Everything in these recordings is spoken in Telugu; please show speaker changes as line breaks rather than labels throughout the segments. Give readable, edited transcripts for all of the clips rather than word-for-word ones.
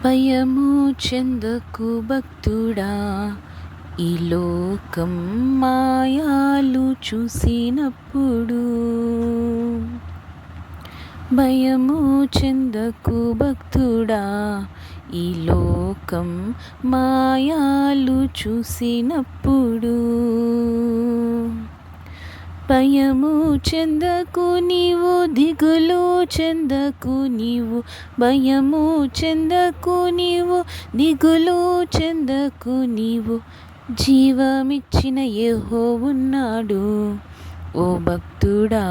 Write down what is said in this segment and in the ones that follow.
భయము చెందకు భక్తుడా, ఈ లోకం మాయాలు చూసినప్పుడు. భయము చెందకు భక్తుడా, ఈ లోకం మాయాలు చూసినప్పుడు. భయము చెందకు నీవు, దిగులు చెందకు నీవు. భయము చెందకు నీవు, దిగులు చెందకు నీవు. జీవమిచ్చిన యెహోవున్నాడు. ఓ భక్తుడా,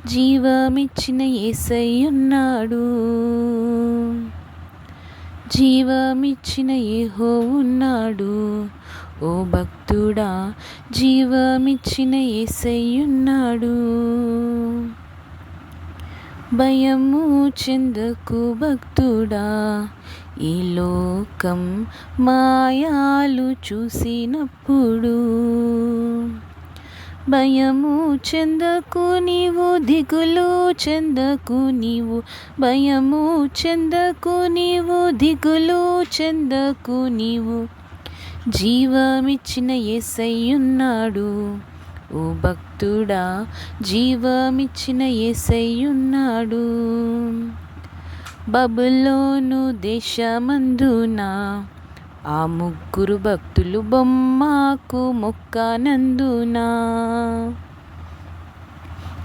జీవమిచ్చిన యేసయ్యున్నాడు. జీవమిచ్చిన యెహోవున్నాడు. ఓ భక్తుడా, జీవమిచ్చిన యేసయ్యున్నాడు. భయము చెందకు భక్తుడా, ఈ లోకం మాయాలు చూసినప్పుడు. భయము చెందకు నీవు, దిగులు చెందకు నీవు. భయము చెందకు నీవు, దిగులు చెందకు నీవు. జీవమిచ్చిన యేసయ్యున్నాడు. ఓ భక్తుడా, జీవమిచ్చిన యేసయ్యున్నాడు. బబులోను దేశమందున ఆ ముగ్గురు భక్తులు బొమ్మకు మొక్కనందున.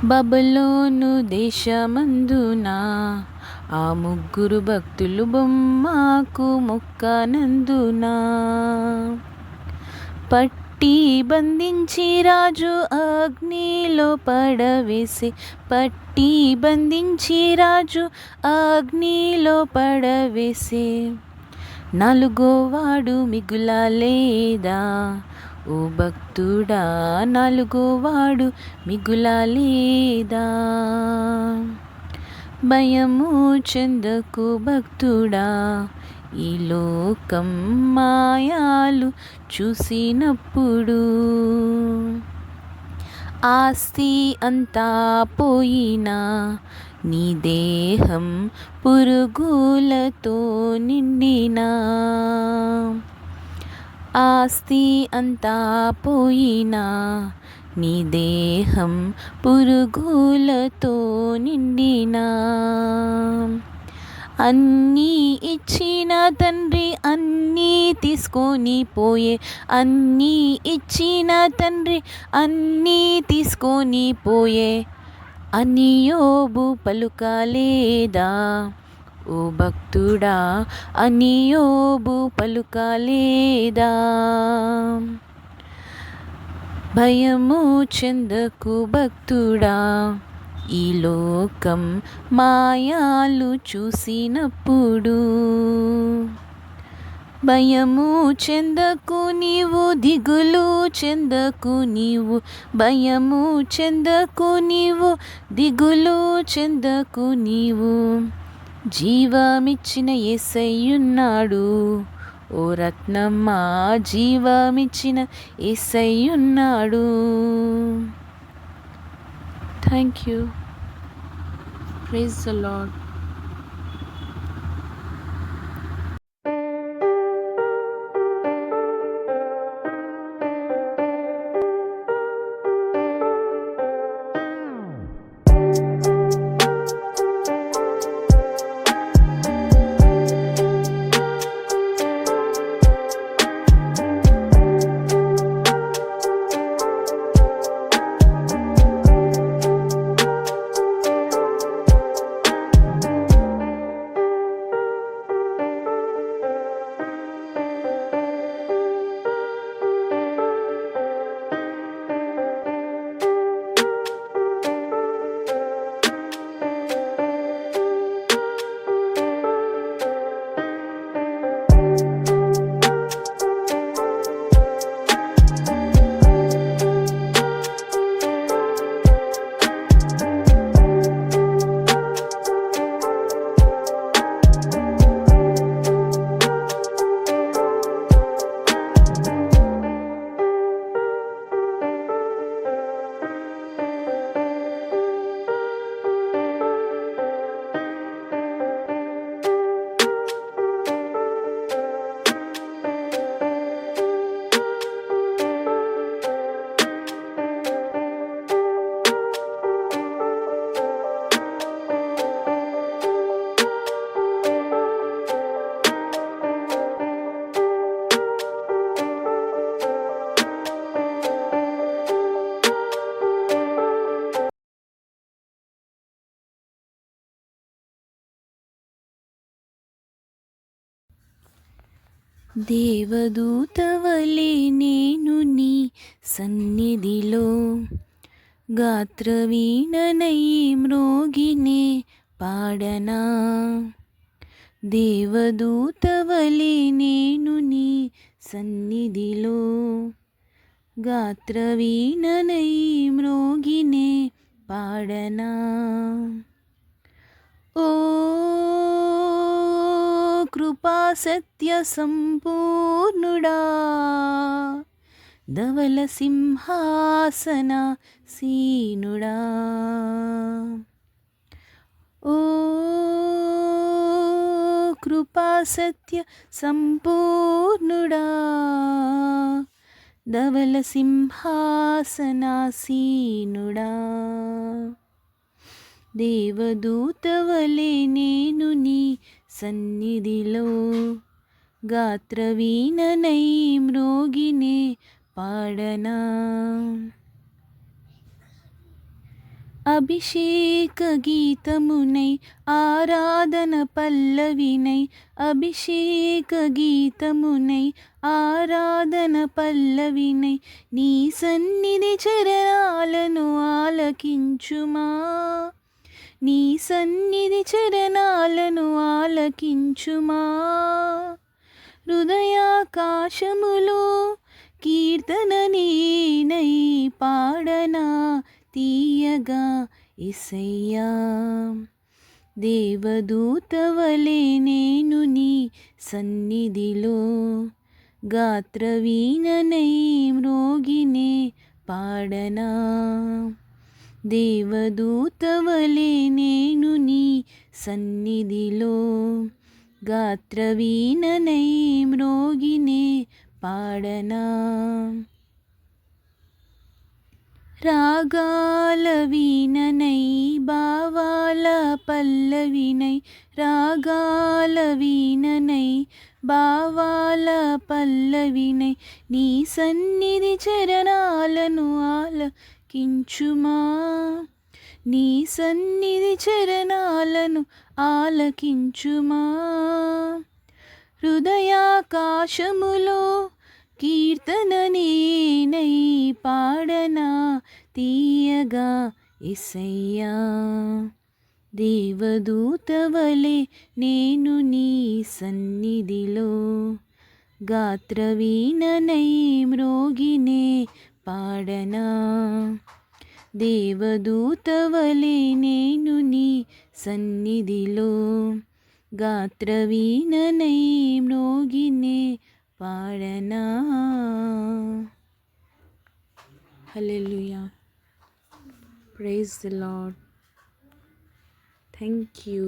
బబులోను దేశమందున ఆ ముగ్గురు భక్తులు బొమ్మకు మొక్కనందున. పట్టి బంధించి రాజు అగ్నిలో పడవేసే. పట్టి బంధించి రాజు అగ్నిలో పడవేసే. నాలుగోవాడు మిగులలేదా, ఓ భక్తుడా, నాలుగోవాడు మిగులలేదా. భయము చెందకు భక్తుడా, ఈ లోకం మాయాలు చూసినప్పుడు. ఆస్తి అంతా పోయినా, నీ దేహం పురుగులతో నిండినా. ఆస్తి అంతా పోయినా, నీ దేహం పురుగులతో నిండినా. అన్నీ ఇచ్చిన తండ్రి అన్నీ తీసుకొని పోయే. అన్నీ ఇచ్చిన తండ్రి అన్నీ తీసుకొని పోయే అని యోబు పలుకలేదా, ఓ భక్తుడా, అని యోబు పలుకలేదా. భయము చెందకు భక్తుడా, ఈ లోకం మాయాలు చూసినప్పుడు. భయము చెందకు నీవు, దిగులు చెందకు నీవు. భయము చెందకు నీవు, దిగులు చెందకు నీవు. జీవమిచ్చిన యేసయ్యున్నాడు. ఓ రత్నమ్మ, జీవమిచ్చిన యేసయ్యున్నాడు. Thank you. Praise the Lord. దేవదూతవలే నేను నీ సన్నిధిలో గాత్రవీణనై మ్రోగినే పాడనా. దేవదూతవలే నేను నీ సన్నిధిలో గాత్రవీణనై మ్రోగినే పాడనా. ఓ కృపా సత్య సంపూర్ణుడా, ధవల సింహాసన సీనుడా. ఓ కృపా సత్య సంపూర్ణుడా, ధవల సింహాసనాసీనుడా. దేవదూతవలే నేను నీ సన్నిధిలో గాత్రవీణనై మ్రోగినే పాడనా. అభిషేక గీతమునై ఆరాధన పల్లవినై, అభిషేక గీతమునై ఆరాధన పల్లవినై, నీ సన్నిధి చరణాలను ఆలకించుమా. నీ సన్నిధి చరణాలను ఆలకించుమా. హృదయాకాశములో కీర్తన నేనై పాడనా తీయగా యేసయ్యా. దేవదూతవలే నేను నీ సన్నిధిలో గాత్రవీణనై మ్రోగినే పాడనా. దేవదూతవలే నేను నీ సన్నిధిలో గాత్రవీణనై మ్రోగినే పాడనా. రాగాల వీణనై భావాల పల్లవినై, రాగాల వీణనై భావాల పల్లవినై, నీ సన్నిధి చరణాలను ఆలకించుమా. నీ సన్నిధి చరణాలను ఆలకించుమా. హృదయాకాశములో కీర్తన నేనై పాడనా తీయగా యేసయ్యా. దేవదూతవలే నేను నీ సన్నిధిలో గాత్రవీణనై మ్రోగినే పాడనా. దేవదూతవలే నేను నీ సన్నిధిలో గాత్రవీణనై మ్రోగినే పాడనా. Hallelujah. Praise the Lord. Thank you.